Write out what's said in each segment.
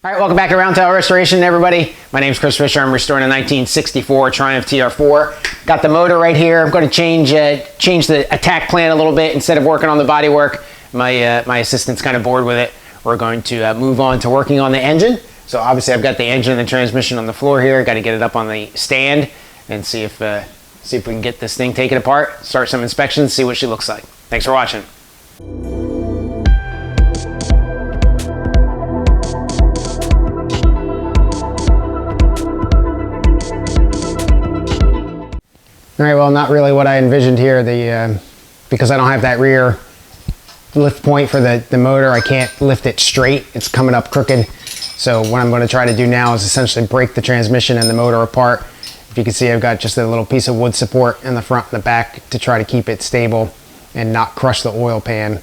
All right, welcome back to Roundtail Restoration, everybody. My name's Chris Fisher. I'm restoring a 1964 Triumph TR4. Got the motor right here. I'm going to change the attack plan a little bit. Instead of working on the bodywork, my assistant's kind of bored with it. We're going to move on to working on the engine. So obviously I've got the engine and the transmission on the floor here. Got to get it up on the stand and see if we can get this thing taken apart, start some inspections, see what she looks like. Thanks for watching. All right, well, not really what I envisioned here. Because I don't have that rear lift point for the motor, I can't lift it straight. It's coming up crooked. So what I'm going to try to do now is essentially break the transmission and the motor apart. If you can see, I've got just a little piece of wood support in the front and the back to try to keep it stable and not crush the oil pan.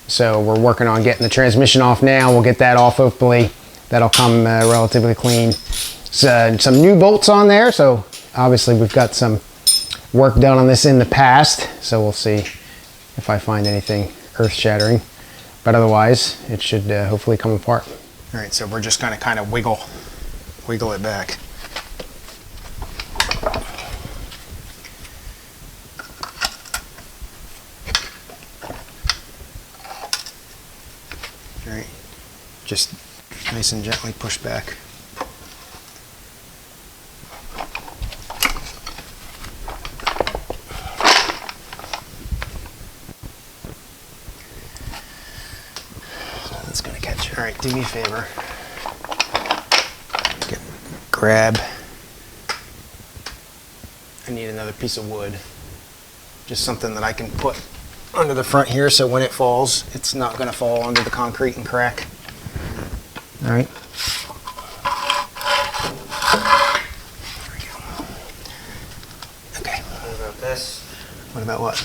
So we're working on getting the transmission off now. We'll get that off, hopefully. That'll come relatively clean. So, some new bolts on there. So obviously we've got some work done on this in the past, so we'll see if I find anything earth-shattering, but otherwise it should hopefully come apart. All right, so we're just going to kind of wiggle it back. All right, just nice and gently push back. All right, do me a favor. Grab. I need another piece of wood. Just something that I can put under the front here so when it falls, it's not going to fall onto the concrete and crack. All right. There we go. Okay. What about this? What about what?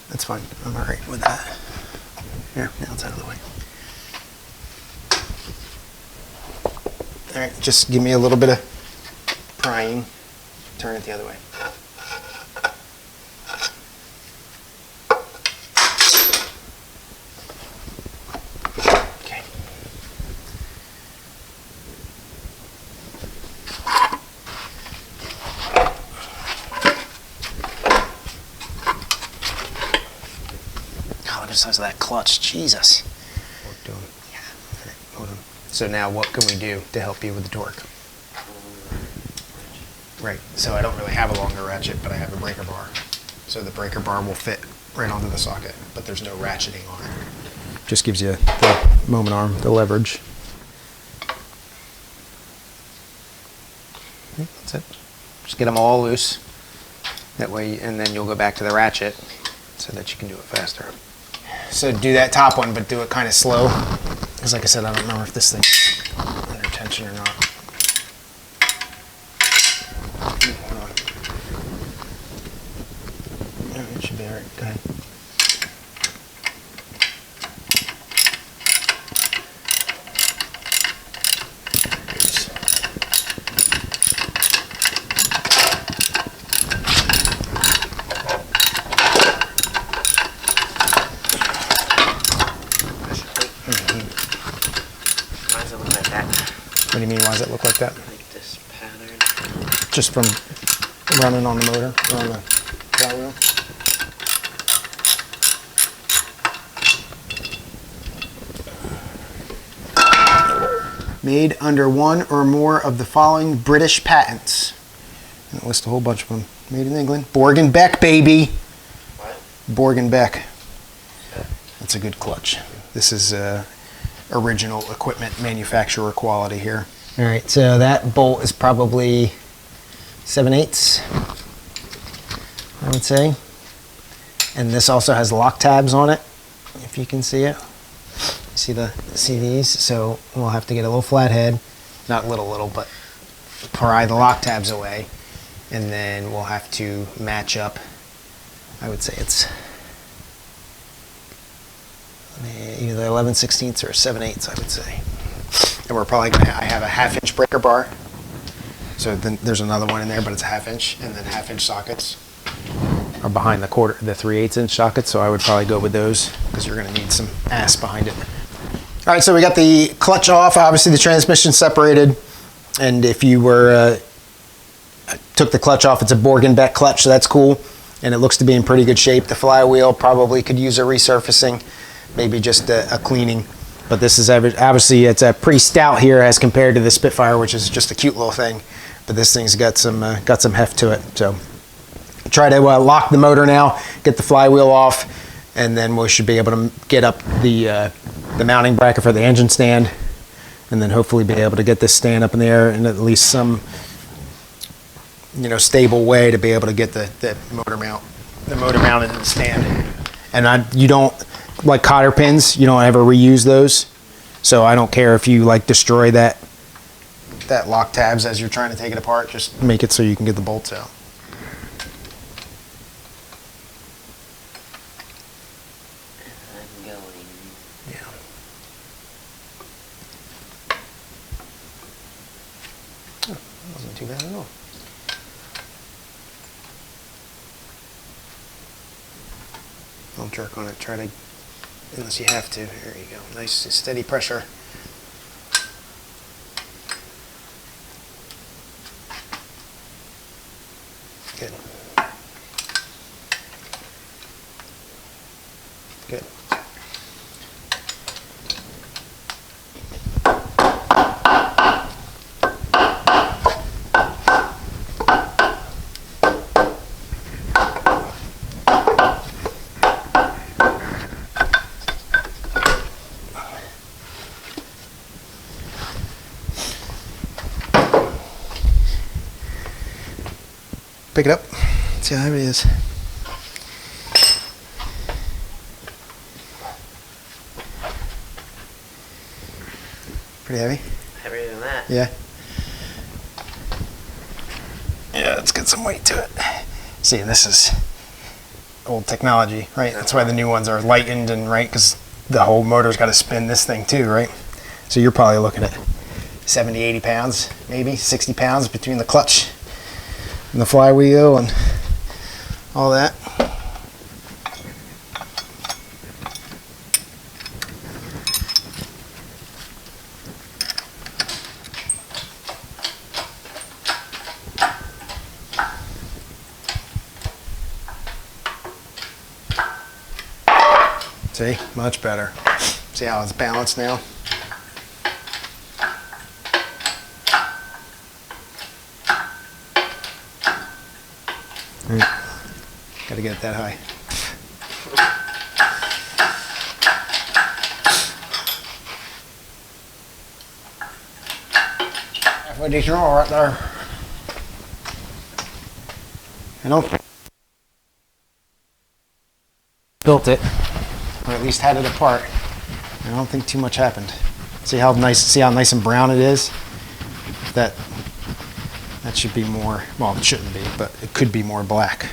That's fine. I'm all right with that. Here, now it's out of the way. All right, just give me a little bit of prying. Turn it the other way. Okay. Oh, look at the size of that clutch, Jesus. Yeah. All right, hold on. So now what can we do to help you with the torque? Right, so I don't really have a longer ratchet, but I have a breaker bar. So the breaker bar will fit right onto the socket, but there's no ratcheting on it. Just gives you the moment arm, the leverage. Okay, that's it. Just get them all loose. That way, and then you'll go back to the ratchet so that you can do it faster. So do that top one, but do it kind of slow. Because like I said, I don't know if this thing's under tension or not. Hold on. Yeah, it should be all right. Go ahead. What do you mean, why does it look like that? Like this pattern. Just from running on the motor, or on the flywheel? Made under one or more of the following British patents. And it lists a whole bunch of them. Made in England. Borg and Beck, baby! What? Borg and Beck. That's a good clutch. This is original equipment manufacturer quality here. All right, so that bolt is probably 7/8, I would say. And this also has lock tabs on it, if you can see it. See these? So we'll have to get a little flathead, not little, but pry the lock tabs away, and then we'll have to match up. I would say it's either 11/16 or 7/8, I would say. And we're probably going to, I have a 1/2 inch breaker bar. So then there's another one in there, but it's a 1/2 inch, and then 1/2 inch sockets are behind the 3/8 inch sockets. So I would probably go with those because you're going to need some ass behind it. All right, so we got the clutch off. Obviously, the transmission separated. And if you were took the clutch off, it's a Borgenbeck clutch, so that's cool. And it looks to be in pretty good shape. The flywheel probably could use a resurfacing, maybe just a cleaning. But this is obviously it's a pretty stout here as compared to the Spitfire, which is just a cute little thing. But this thing's got some heft to it. So try to lock the motor now, get the flywheel off, and then we should be able to get up the mounting bracket for the engine stand, and then hopefully be able to get this stand up in the air in at least some stable way to be able to get the motor mounted in the stand. And you don't, like cotter pins, you don't ever reuse those, so I don't care if you destroy that lock tabs as you're trying to take it apart. Just make it so you can get the bolts out. I'm going. Yeah. Oh, that wasn't too bad at all. Don't jerk on it. Try to, unless you have to. There you go. Nice steady pressure. Good. Good. Pick it up. See how heavy it is. Pretty heavy. Heavier than that. Yeah. Yeah, let's get some weight to it. See, this is old technology, right? That's why the new ones are lightened and right, because the whole motor's got to spin this thing too, right? So you're probably looking at 70, 80 pounds, maybe 60 pounds between the clutch and the flywheel and all that. See, much better. See how it's balanced now? Got to get it that high. Halfway decent roll right there. I don't built it, or at least had it apart. I don't think too much happened. See how nice and brown it is? That should be more, well, it shouldn't be, but it could be more black.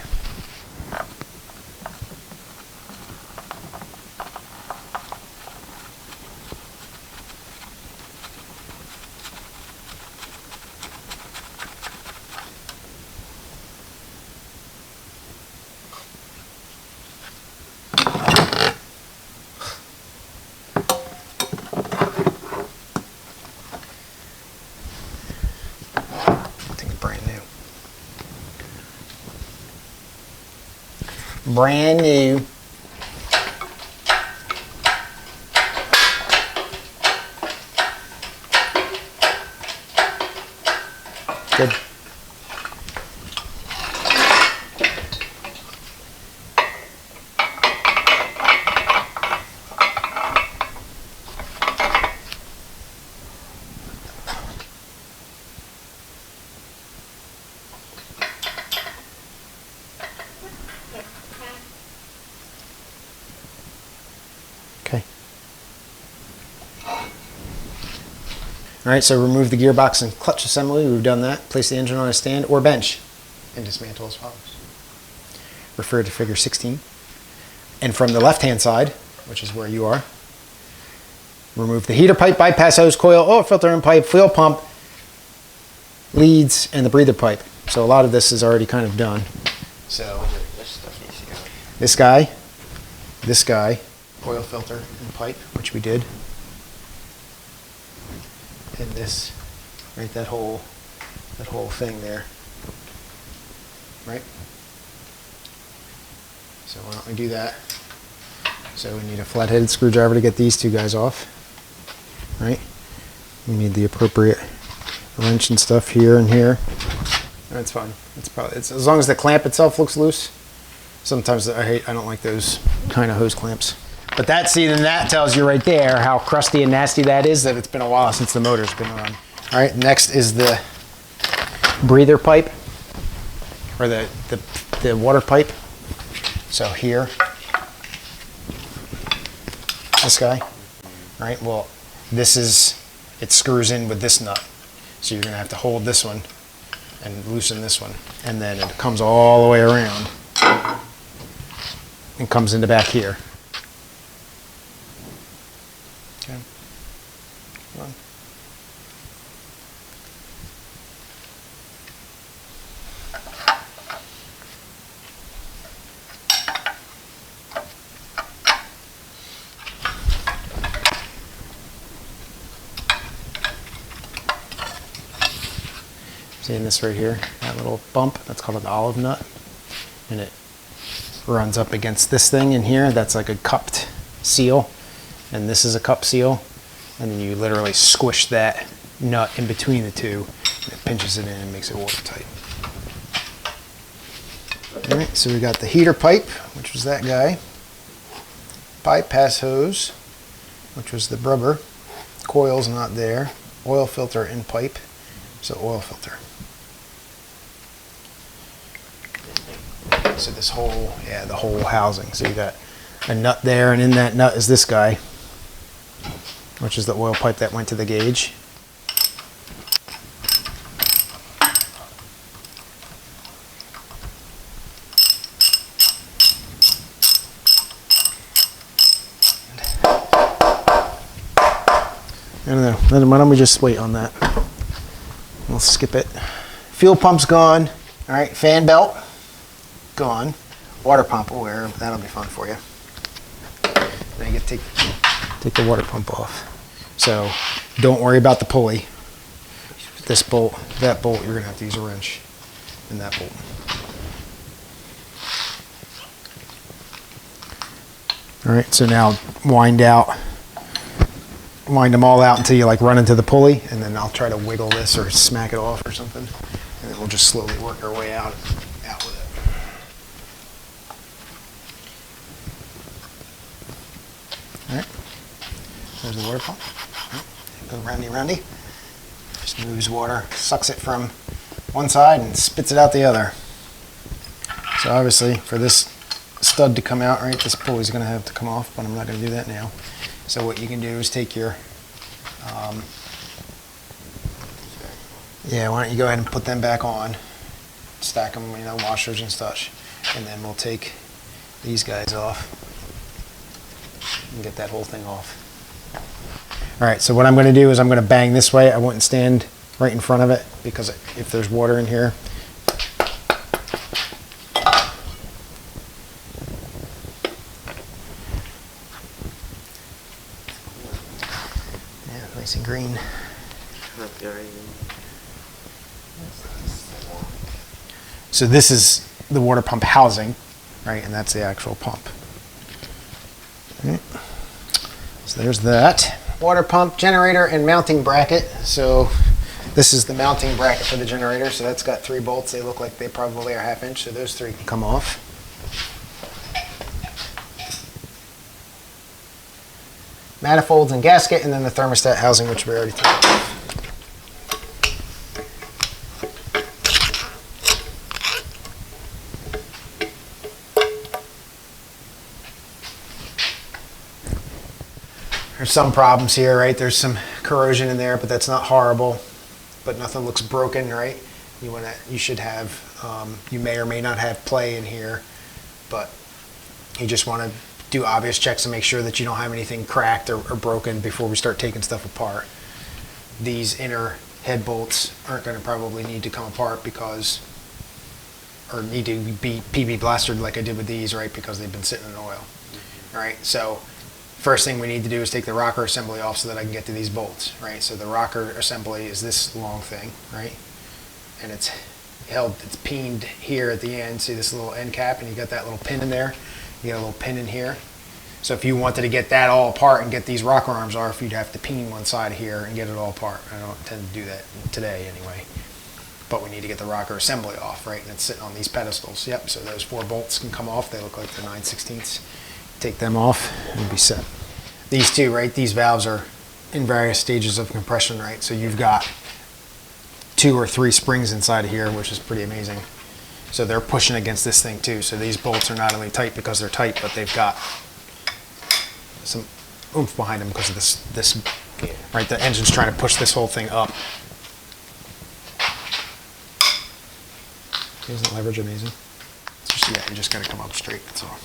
Brand new. Good. Okay. All right, so remove the gearbox and clutch assembly. We've done that. Place the engine on a stand or bench and dismantle as follows. Refer to figure 16. And from the left-hand side, which is where you are, remove the heater pipe, bypass hose, coil, oil filter and pipe, fuel pump, leads, and the breather pipe. So a lot of this is already kind of done. So This stuff needs to go. this guy, oil filter and pipe, which we did. in this, right? That whole thing there, right? So why don't we do that? So we need a flat-headed screwdriver to get these two guys off, right? We need the appropriate wrench and stuff here and here. That's fine. It's as long as the clamp itself looks loose. Sometimes I don't like those kind of hose clamps. But then that tells you right there how crusty and nasty that is, that it's been a while since the motor's been run. All right, next is the breather pipe, or the water pipe. So here, this guy, right? Well, it screws in with this nut. So you're gonna have to hold this one and loosen this one. And then it comes all the way around and comes into back here. Okay. Come on. Seeing this right here, that little bump, that's called an olive nut, and it runs up against this thing in here. That's like a cupped seal, and this is a cup seal, and then you literally squish that nut in between the two, and it pinches it in and makes it watertight. All right, so we got the heater pipe, which was that guy, bypass hose, which was the rubber, coil's not there, oil filter in pipe, so oil filter. So this whole, the whole housing. So you got a nut there, and in that nut is this guy, which is the oil pipe that went to the gauge. I don't know. Then why don't we just wait on that? We'll skip it. Fuel pump's gone. All right, fan belt gone. Water pump, where that'll be fun for you. Now you get to take the water pump off. So don't worry about the pulley. This bolt, that bolt, you're gonna have to use a wrench, and that bolt. All right, so now wind them all out until you like run into the pulley, and then I'll try to wiggle this or smack it off or something, and then we'll just slowly work our way out with it. All right, there's the water pump. Go roundy. Just moves water, sucks it from one side and spits it out the other. So obviously for this stud to come out, right, this pulley's gonna have to come off, but I'm not gonna do that now. So what you can do is take your, why don't you go ahead and put them back on, stack them, washers and such, and then we'll take these guys off and get that whole thing off. All right, so what I'm gonna do is I'm gonna bang this way. I wouldn't stand right in front of it because if there's water in here, nice and green. So this is the water pump housing, right? And that's the actual pump. Right. So there's that. Water pump, generator, and mounting bracket. So this is the mounting bracket for the generator. So that's got 3 bolts. They look like they probably are 1/2 inch. So those 3 can come off. Manifolds and gasket, and then the thermostat housing, which we already took off. There's some problems here, right? There's some corrosion in there, but that's not horrible. But nothing looks broken, right? You should have, you may or may not have play in here, but you just want to do obvious checks to make sure that you don't have anything cracked or broken before we start taking stuff apart. These inner head bolts aren't going to probably need to come apart or need to be PB blastered like I did with these, right? Because they've been sitting in oil, all right? So first thing we need to do is take the rocker assembly off so that I can get to these bolts, right? So the rocker assembly is this long thing, right? And it's pinned here at the end. See this little end cap, and you got that little pin in there. You got a little pin in here. So if you wanted to get that all apart and get these rocker arms off, you'd have to peen one side here and get it all apart. I don't intend to do that today anyway. But we need to get the rocker assembly off, right? And it's sitting on these pedestals. Yep, so those 4 bolts can come off. They look like they're 9/16. Take them off and be set. These two, right? These valves are in various stages of compression, right? So you've got 2 or 3 springs inside of here, which is pretty amazing. So they're pushing against this thing too. So these bolts are not only tight because they're tight, but they've got some oomph behind them because of this, right? The engine's trying to push this whole thing up. Isn't leverage amazing? It's just, yeah, you just got to come up straight, that's all.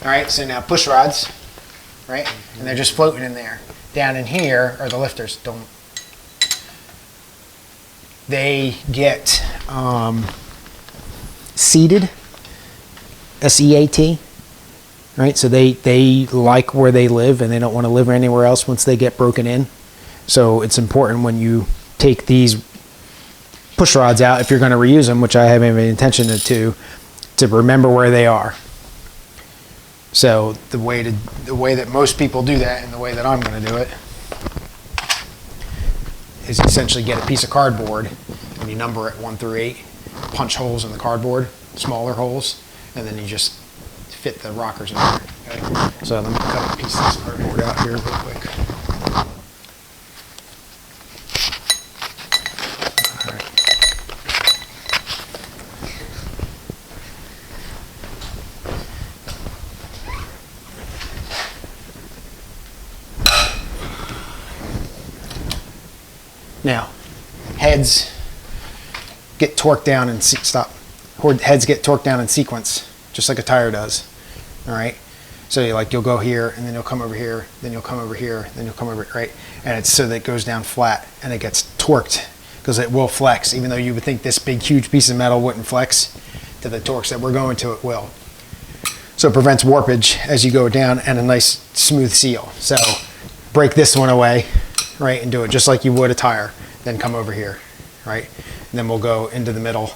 All right, so now push rods, right? And they're just floating in there. Down in here are the lifters. They get seated, S-E-A-T, right? So they like where they live and they don't want to live anywhere else once they get broken in. So it's important when you take these push rods out, if you're going to reuse them, which I have any intention to remember where they are. So the way that most people do that, and the way that I'm going to do it, is essentially get a piece of cardboard and you number it 1 through 8, punch holes in the cardboard, smaller holes, and then you just fit the rockers in there. Okay? So let me cut a piece of this cardboard out here real quick. Now, heads get torqued down and heads get torqued down in sequence, just like a tire does. All right. So you'll go here, and then you'll come over here, then you'll come over here, then you'll come over, right? And it's so that it goes down flat and it gets torqued because it will flex, even though you would think this big, huge piece of metal wouldn't flex. To the torques that we're going to, it will. So it prevents warpage as you go down and a nice smooth seal. So break this one away. Right, and do it just like you would a tire. Then come over here, right? And then we'll go into the middle,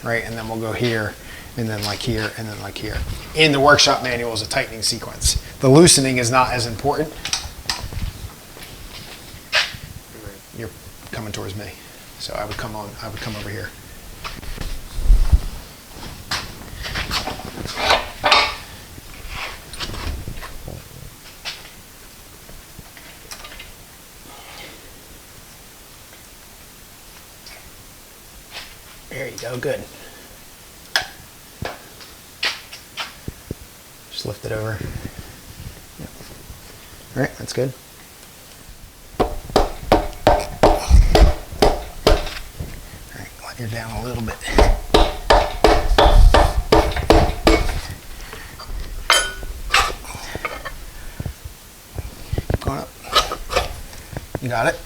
right? And then we'll go here, and then like here, and then like here. In the workshop manual is a tightening sequence. The loosening is not as important. You're coming towards me, so I would come over here. There you go, good. Just lift it over. Yep. All right, that's good. All right, let her down a little bit. Keep going up. You got it?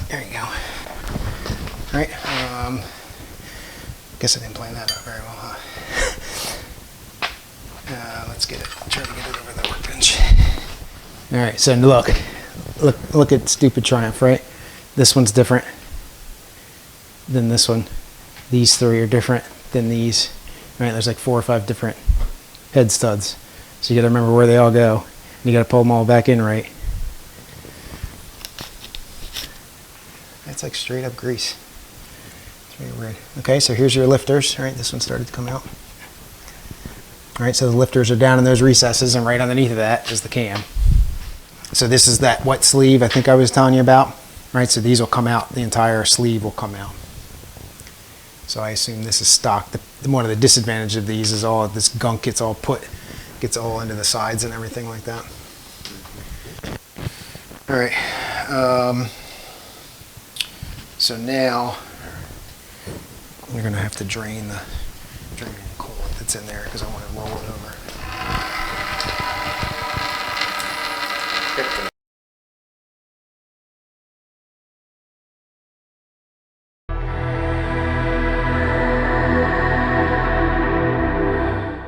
There you go. All right, guess I didn't plan that out very well, huh? Let's get it, try to get it over the workbench. All right, so look at stupid Triumph, right? This one's different than this one. These 3 are different than these. All right, there's like 4 or 5 different head studs. So you gotta remember where they all go. And you gotta pull them all back in right. That's like straight up grease. Very weird. Okay, so here's your lifters. All right, this one started to come out. All right, so the lifters are down in those recesses, and right underneath of that is the cam. So this is that wet sleeve I think I was telling you about. All right, so these will come out. The entire sleeve will come out. So I assume this is stock. One of the disadvantages of these is all of this gunk gets all into the sides and everything like that. All right. So now we're going to have to drain the coolant that's in there because I want to roll it over. kryptonite.